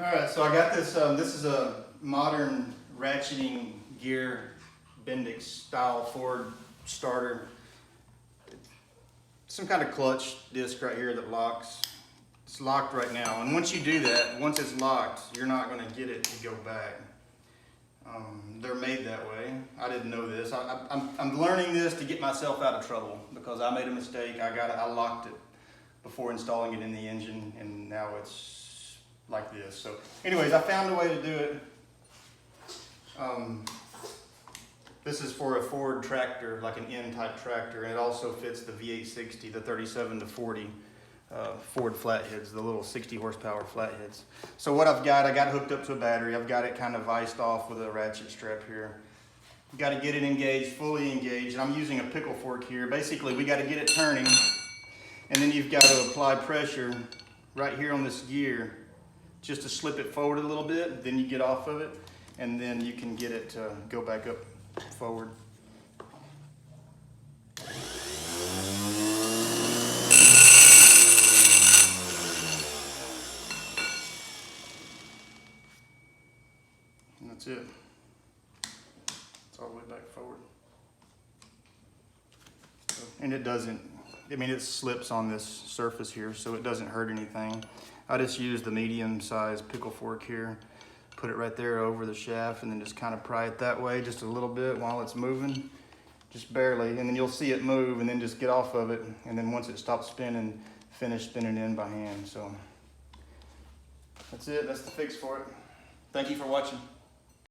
All right, so I got this. This is a modern ratcheting gear, Bendix style Ford starter. Some kind of clutch disc right here that locks. It's locked right now, and once you do that, once it's locked, you're not going to get it to go back. They're made that way. I didn't know this. I'm learning this to get myself out of trouble because I made a mistake. I locked it before installing it in the engine, and now it's like this. So anyways, I found a way to do it. This is for a Ford tractor, like an N-type tractor, and it also fits the V8-60, the 37 to 40 Ford flatheads, the little 60 horsepower flatheads. So what I got it hooked up to a battery. I've got it kind of viced off with a ratchet strap here. You got to get it engaged, fully engaged, and I'm using a pickle fork here. Basically, we got to get it turning, and then you've got to apply pressure right here on this gear just to slip it forward a little bit. Then you get off of it, and then you can get it to go back up forward. And that's it. It's all the way back forward. And it doesn't, I mean, it slips on this surface here, so it doesn't hurt anything. I just use the medium-sized pickle fork here, put it right there over the shaft, and then just kind of pry it that way just a little bit while it's moving, just barely, and then you'll see it move, and then just get off of it, and then once it stops spinning, finish spinning in by hand. So that's it. That's the fix for it. Thank you for watching.